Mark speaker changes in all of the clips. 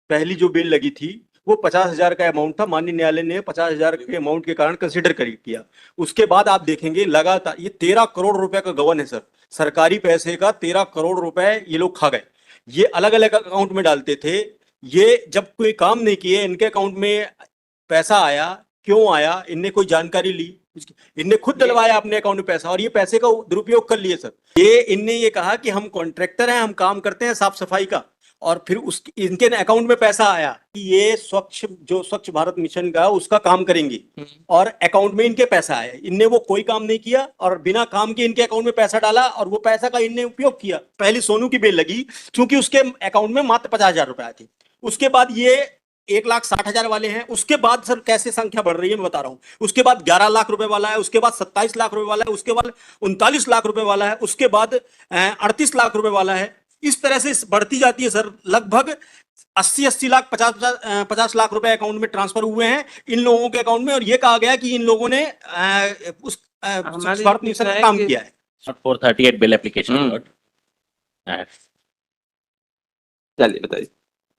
Speaker 1: पहली जो बिल लगी थी वो 50,000 का अमाउंट था। माननीय न्यायालय ने 50,000 के अमाउंट के कारण कंसिडर किया। उसके बाद आप देखेंगे लगातार ये 13 करोड़ रुपए का गबन है सर। सरकारी पैसे का 13 करोड़ रुपए ये लोग खा गए। ये अलग अलग अकाउंट में डालते थे। ये जब कोई काम नहीं किए, इनके अकाउंट में पैसा आया, क्यों आया, इनने कोई जानकारी ली, इनने खुद डलवाया अपने अकाउंट में पैसा और ये पैसे का दुरुपयोग कर लिए सर। ये इनने ये कहा कि हम कॉन्ट्रैक्टर हैं, हम काम करते हैं साफ सफाई का, और फिर उस इनके अकाउंट में पैसा आया कि ये स्वच्छ भारत मिशन का उसका काम करेंगे, और अकाउंट में इनके पैसा आया। इनने वो कोई काम नहीं किया और बिना काम के इनके अकाउंट में पैसा डाला और वो पैसा का इनने उपयोग किया। पहली सोनू की बेल लगी क्योंकि उसके अकाउंट में मात्र 50,000 रुपए आए थे। उसके बाद ये 1,60,000 वाले हैं। उसके बाद सर कैसे संख्या बढ़ रही है मैं बता रहा हूं। उसके बाद 11 लाख रुपए वाला है, उसके बाद 27 लाख रुपए वाला है, उसके बाद 39 लाख रुपए वाला है, उसके बाद 38 लाख रुपए वाला है। इस तरह से बढ़ती जाती है सर। लगभग 80 लाख 50 लाख रुपए अकाउंट में ट्रांसफर हुए हैं इन लोगों के अकाउंट में, और ये कहा गया कि इन लोगों ने भारत मिशन काम किया है।
Speaker 2: 438 बिल एप्लीकेशन।
Speaker 3: चलिए बताइए।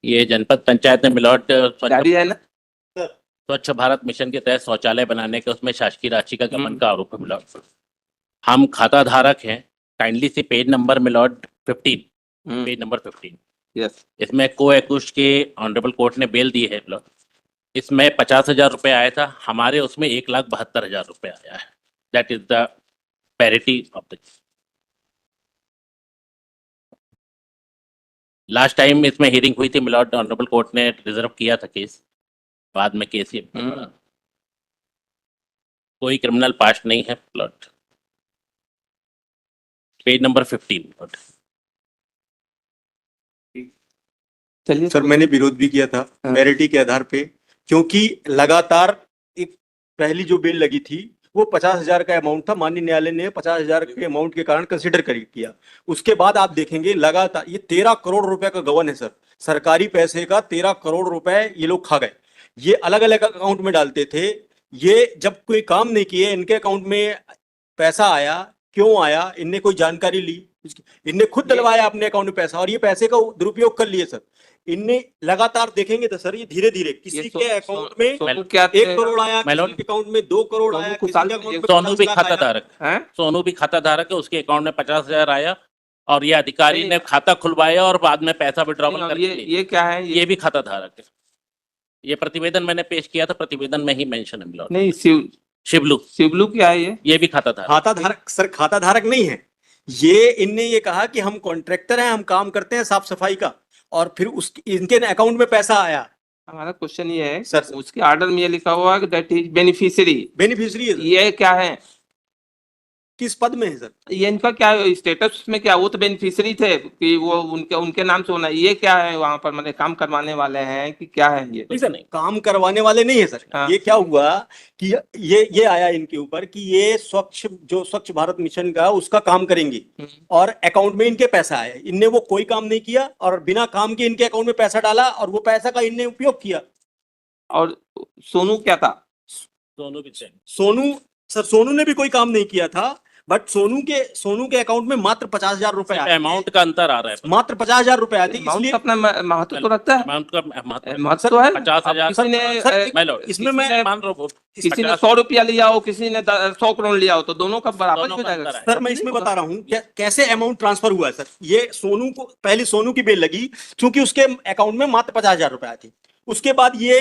Speaker 2: ये जनपद पंचायत में मिलौट
Speaker 3: जारी है ना?
Speaker 2: स्वच्छ भारत मिशन के तहत शौचालय बनाने के उसमें शासकीय राशि का गबन का आरोप है मिलौट। हम खाता धारक हैं। काइंडली से पेज नंबर मिलौट 15, पेज नंबर 15।
Speaker 3: यस।
Speaker 2: इसमें को एक्यूज्ड के ऑनरेबल कोर्ट ने बेल दी है मिलौट। इसमें 50,000 रुपये आया था, हमारे उसमें 1,72,000 रुपये आया है। That is the parity of the last time इसमें हियरिंग हुई थी मिलॉर्ड, ऑनरेबल कोर्ट ने रिजर्व किया था केस, बाद में केस ये कोई क्रिमिनल पास्ट नहीं है प्लॉट। Page number 15।
Speaker 3: चलिए
Speaker 1: सर मैंने विरोध भी किया था पैरिटी के आधार पे, क्योंकि लगातार एक पहली जो बिल लगी थी वो 50,000 का अमाउंट था। माननीय न्यायालय ने 50,000 के अमाउंट के कारण कंसिडर किया। उसके बाद आप देखेंगे लगातार ये 13 करोड़ रुपए का गबन है सर। सरकारी पैसे का 13 करोड़ रुपए ये लोग खा गए। ये अलग अलग अकाउंट में डालते थे। ये जब कोई काम नहीं किए, इनके अकाउंट में पैसा आया, क्यों आया, इनने कोई जानकारी ली, इनने खुद डलवाया अपने अकाउंट में पैसा और ये पैसे का दुरुपयोग कर लिए सर। इनने लगातार देखेंगे तो सर ये धीरे धीरे किसी के अकाउंट में 1 करोड़ आया, किसी के अकाउंट में 2 करोड़ आया, किसी के अकाउंट में
Speaker 2: सोनू भी खाता धारक है। सोनू भी खाता धारक है, उसके अकाउंट में 50,000 आया और ये अधिकारी ने खाता खुलवाया और बाद में पैसा विड्रॉवल कर लिया।
Speaker 3: ये क्या है?
Speaker 2: ये भी खाता धारक है। ये प्रतिवेदन मैंने पेश किया था, प्रतिवेदन में ही मेंशन है मिलॉर्ड।
Speaker 3: नहीं, शिवलू क्या है? ये
Speaker 1: भी खाता धारक सर, खाता धारक नहीं है ये। इनने ये कहा कि हम कॉन्ट्रैक्टर हैं, हम काम करते हैं साफ सफाई का, और फिर इनके अकाउंट में पैसा आया।
Speaker 3: हमारा क्वेश्चन ये है
Speaker 1: सर,
Speaker 3: उसके ऑर्डर में ये लिखा हुआ है कि दैट इज बेनिफिशियरी। ये क्या है?
Speaker 1: किस पद में है सर?
Speaker 3: ये इनका क्या स्टेटस में क्या? वो तो बेनिफिशियरी थे कि वो उनके नाम से होना। ये क्या है वहां पर? मतलब काम करवाने वाले हैं कि क्या है? ये
Speaker 1: सर नहीं, काम करवाने वाले नहीं है सर। ये क्या हुआ कि ये आया इनके ऊपर कि ये स्वच्छ भारत मिशन का उसका काम करेंगे, और अकाउंट में इनके पैसा आया। इनने वो कोई काम नहीं किया और बिना काम के इनके अकाउंट में पैसा डाला और वो पैसा का इनने उपयोग किया।
Speaker 3: और सोनू क्या था?
Speaker 1: सोनू ने भी कोई काम नहीं किया था, बट सोनू के अकाउंट में मात्र 50,000 रुपए आए।
Speaker 2: अमाउंट का अंतर आ रहा है,
Speaker 1: मात्र 50,000 रुपए आए थे। इसलिए
Speaker 3: अपना महत्व तो रखता है।
Speaker 2: अमाउंट का
Speaker 3: महत्व है।
Speaker 2: 50,000
Speaker 3: इसमें मैं मान रहा हूँ किसी ने 100 रुपया लिया हो, किसी ने 100 करोड़ लिया हो, तो दोनों का बराबर हो जाएगा।
Speaker 1: सर मैं इसमें बता रहा हूँ कैसे अमाउंट ट्रांसफर हुआ है सर। ये पहली सोनू की बेल लगी क्योंकि उसके अकाउंट में मात्र 50,000 रुपए आए थे। उसके बाद ये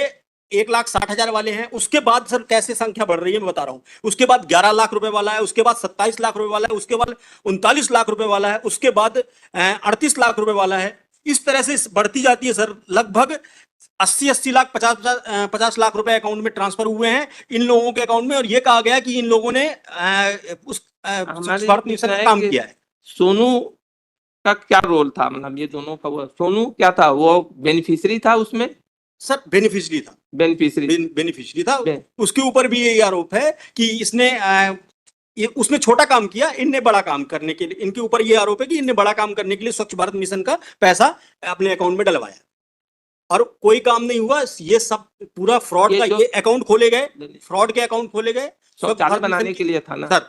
Speaker 1: 1,60,000 वाले हैं। उसके बाद सर कैसे संख्या बढ़ रही है मैं बता रहा हूं। उसके बाद 11 लाख रुपए वाला है, उसके बाद 27 लाख रुपए वाला है, उसके बाद 39 लाख रुपए वाला है, उसके बाद 38 लाख रुपए वाला है। इस तरह से बढ़ती जाती है सर। लगभग 80 लाख 50 लाख रुपए अकाउंट में ट्रांसफर हुए हैं इन लोगों के अकाउंट में, और ये कहा गया कि इन लोगों ने भारत मिशन का काम किया है।
Speaker 3: सोनू का क्या रोल था? मतलब ये दोनों का सोनू क्या था? वो बेनिफिशियरी था उसमें
Speaker 1: सर? बेनिफिशियरी था। उसके ऊपर भी ये आरोप है कि इसने ये उसने छोटा काम किया, इनने बड़ा काम करने के लिए, इनके ऊपर ये आरोप है कि इनने बड़ा काम करने के लिए स्वच्छ भारत मिशन का पैसा अपने अकाउंट में डलवाया और कोई काम नहीं हुआ। ये सब पूरा फ्रॉड का ये अकाउंट खोले गए, फ्रॉड के अकाउंट खोले गए
Speaker 3: शौचालय बनाने के लिए था ना सर।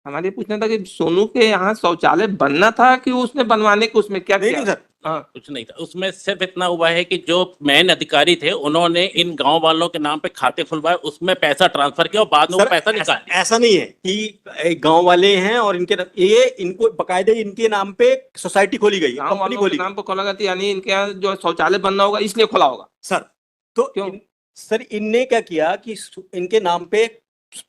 Speaker 3: हमारे पूछना था कि सोनू के यहाँ शौचालय बनना था कि उसने बनवाने के उसमें क्या
Speaker 1: नहीं
Speaker 3: किया?
Speaker 1: सर,
Speaker 3: हाँ
Speaker 2: कुछ नहीं था उसमें। सिर्फ इतना हुआ है कि जो मेन अधिकारी थे उन्होंने इन गांव वालों के नाम पे खाते खुलवाए, उसमें पैसा ट्रांसफर किया और बाद में वो
Speaker 1: सर
Speaker 2: पैसा
Speaker 1: ऐसा,
Speaker 2: निकाल लिया।
Speaker 1: ऐसा नहीं है कि गांव वाले हैं और ये इनको बकायदे इनके नाम पे सोसाइटी खोली गई है,
Speaker 3: गाँव
Speaker 1: कंपनी
Speaker 3: वालों
Speaker 1: खोली
Speaker 3: के
Speaker 1: गई।
Speaker 3: नाम पर खोला गया था, यानी इनके यहाँ जो शौचालय बनना होगा इसलिए खोला होगा।
Speaker 1: सर तो
Speaker 3: क्यों?
Speaker 1: सर इनने क्या किया कि इनके नाम पे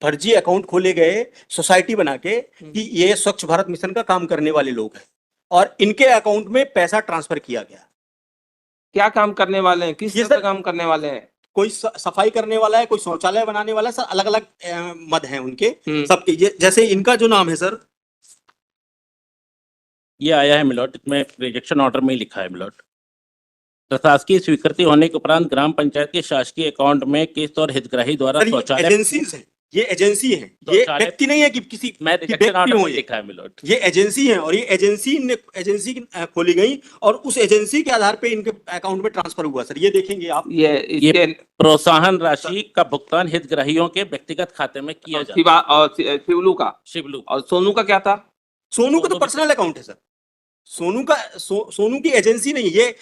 Speaker 1: फर्जी अकाउंट खोले गए सोसाइटी बना के कि ये स्वच्छ भारत मिशन का काम करने वाले लोग हैं, और इनके अकाउंट में पैसा ट्रांसफर किया गया।
Speaker 3: क्या काम करने वाले हैं, किस
Speaker 1: ये
Speaker 3: तरह का
Speaker 1: सर
Speaker 3: काम करने वाले हैं?
Speaker 1: कोई सफाई करने वाला है, कोई शौचालय बनाने वाला है, सर अलग अलग मद हैं उनके सबके। जैसे इनका जो नाम है सर,
Speaker 2: ये आया है मिलोट, इसमें रिजेक्शन ऑर्डर में ही लिखा है मिलोट। प्रशासकीय स्वीकृति होने के उपरांत ग्राम पंचायत के शासकीय अकाउंट में किस्त और हितग्राही द्वारा
Speaker 1: सर ये
Speaker 2: शौचालय,
Speaker 1: एजेंसीज है, ये एजेंसी है, ये
Speaker 2: शौचालय-
Speaker 1: व्यक्ति नहीं है कि किसी
Speaker 2: मैं
Speaker 1: कि
Speaker 2: रिजेक्शन
Speaker 1: व्यक्ति
Speaker 2: ऑर्डर
Speaker 1: हो
Speaker 2: में
Speaker 1: ये।
Speaker 2: लिखा है मिलोट।
Speaker 1: ये एजेंसी है और ये एजेंसी खोली गई और उस एजेंसी के आधार पे इनके अकाउंट में ट्रांसफर हुआ। सर ये देखेंगे आप,
Speaker 3: ये
Speaker 2: ये
Speaker 3: इसके
Speaker 2: प्रोत्साहन राशि का भुगतान हितग्राहियों के व्यक्तिगत खाते में किया जाता
Speaker 3: शिवा और शिवलू का
Speaker 2: है। शिवलू
Speaker 3: और सोनू का क्या था?
Speaker 1: सोनू का तो
Speaker 2: सोनू भी-
Speaker 1: पर्सनल अकाउंट है सर, सोनू का सोनू की एजेंसी नहीं, ये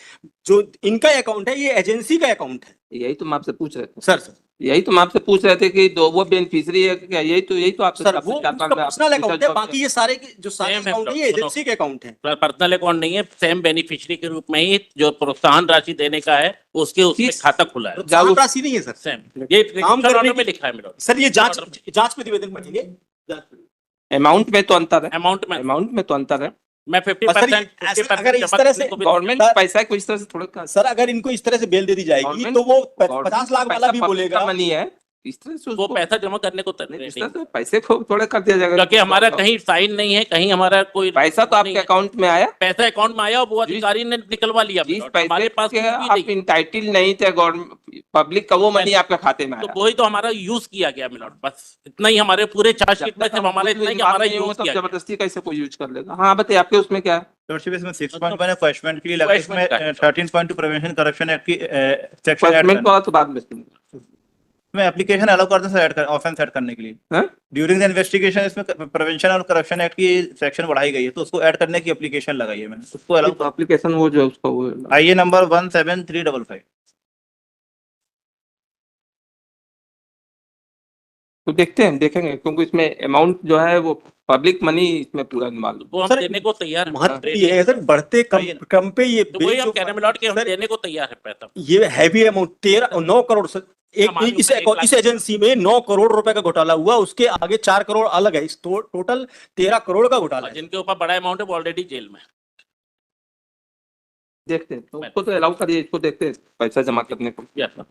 Speaker 1: जो इनका अकाउंट है ये एजेंसी का अकाउंट है।
Speaker 3: यही तो हम आपसे पूछ रहे थे,
Speaker 1: सर
Speaker 3: यही तो हम आपसे पूछ रहे थे कि दो वो बेनिफिशियरी है क्या? यही तो आपसे
Speaker 1: सर
Speaker 3: आपसे
Speaker 1: वो
Speaker 3: चार
Speaker 1: उसका
Speaker 3: पांच बार
Speaker 1: पर्सनल अकाउंट है,
Speaker 3: रिसर्च
Speaker 1: बाकी ये सारे जो सारे
Speaker 2: Same है,
Speaker 1: अकाउंट है ये
Speaker 2: दोनों।
Speaker 1: एजेंसी के अकाउंट है।
Speaker 2: पर्सनल अकाउंट नहीं है, सेम बेनिफिशियरी के रूप में ही जो प्रोत्साहन राशि देने का है उसके उसमें
Speaker 3: किस-
Speaker 2: खाता खुला है।
Speaker 1: जागरूक राशि नहीं है सर,
Speaker 2: सेम ये
Speaker 1: काम
Speaker 2: रिजेक्शन
Speaker 1: करने
Speaker 2: ऑर्डर
Speaker 1: की-
Speaker 2: में लिखा है मिलोट।
Speaker 1: सर ये जांच प्रतिवेदन पढ़ेंगे, जांच प्रतिवेदन।
Speaker 3: अमाउंट में तो अंतर है,
Speaker 2: अमाउंट में
Speaker 3: अमाउंट में तो अंतर है।
Speaker 2: मैं
Speaker 1: और सर ये
Speaker 2: 50%
Speaker 1: ऐसे अगर इस तरह से
Speaker 3: गवर्नमेंट
Speaker 1: सर-
Speaker 3: पैसा है, कोई इस तरह से थोड़ा का
Speaker 1: सर अगर इनको इस तरह से बेल दे दी जाएगी
Speaker 3: गवर्नमेंट-
Speaker 1: तो वो
Speaker 3: गवर्नमेंट
Speaker 1: 50 लाख
Speaker 3: का
Speaker 1: वाला
Speaker 3: पैसा
Speaker 1: भी
Speaker 3: पब्लिक
Speaker 1: बोलेगा।
Speaker 3: का मनी है, इस तरह से
Speaker 2: वो
Speaker 3: उसको
Speaker 2: पैसा जमा करने को
Speaker 3: नहीं, इस
Speaker 2: ready
Speaker 3: तरह से पैसे को थोड़ा कर दिया जाएगा।
Speaker 2: क्योंकि हमारा कहीं साइन नहीं है, कहीं हमारा कोई
Speaker 3: पैसा तो आपके
Speaker 2: नहीं है।
Speaker 3: अकाउंट में आया,
Speaker 2: पैसा अकाउंट में आया और वो अधिकारी ने निकलवा लिया
Speaker 3: जिस
Speaker 2: मिलोट। हमारे
Speaker 3: पैसे
Speaker 2: पास
Speaker 3: के
Speaker 2: कुछ भी
Speaker 3: आप
Speaker 2: नहीं।
Speaker 3: इंटाइटल नहीं थे, गवर्नमेंट पब्लिक का वो मनी आपके खाते में
Speaker 2: तो
Speaker 3: आया।
Speaker 2: वही तो हमारा यूज किया गया मिलोट, बस इतना ही हमारे पूरे चार्जशीट में सिर्फ हमारा इतना ही कि हमारा यूज किया गया।
Speaker 3: जबरदस्ती कैसे कोई यूज कर लेगा? हाँ बताइए, आपके उसमें क्या है?
Speaker 4: लॉर्डशिप इसमें 6.1 है पनिशमेंट के लिए लगा, इसमें
Speaker 2: Punishment का है।
Speaker 4: 13.2 प्रिवेंशन करप्शन एक्ट की सेक्शन ऐड
Speaker 3: पनिशमेंट वाला तो बाद में सुनूंगा।
Speaker 4: में एप्लीकेशन अलाउ करते हैं ऐड कर ऑफेंस ऐड करने के लिए।
Speaker 3: हाँ?
Speaker 4: ड्यूरिंग द इन्वेस्टिगेशन इसमें प्रिवेंशन और करप्शन एक्ट की सेक्शन बढ़ाई गई है, तो उसको ऐड करने की एप्लीकेशन लगाई है मैंने, उसको अलाउ।
Speaker 3: एप्लीकेशन वो जो है उसका वो
Speaker 4: आइए नंबर 17355।
Speaker 3: तो देखते हैं, देखेंगे, क्योंकि इसमें अमाउंट जो है वो पब्लिक मनी इसमें पूरा इन्वॉल्व।
Speaker 2: वो हम
Speaker 1: सर,
Speaker 2: देने को तैयार हैं।
Speaker 1: महत्व ये है सर, बढ़ते कम पे ये
Speaker 2: तो वही हम
Speaker 1: बिल
Speaker 2: कह रहे हैं मिलोट कि हम
Speaker 1: सर,
Speaker 2: देने को तैयार है पैसा।
Speaker 1: ये हैवी अमाउंट 9 करोड़ सर,
Speaker 2: हमारे
Speaker 1: इस
Speaker 2: ऊपर 1 लाख
Speaker 1: इस एजेंसी में 9 करोड़ रुपए का घोटाला हुआ, उसके आगे 4 करोड़ अलग है, इस टोटल 13 करोड़ का घोटाला
Speaker 2: और
Speaker 1: है।
Speaker 2: जिनके ऊपर बड़ा अमाउंट है वो ऑलरेडी जेल में है।
Speaker 3: देखते हैं, तो उसको तो अलाउ करिए, इसको देखते हैं पैसा जमा करने को।
Speaker 2: Yes, sir.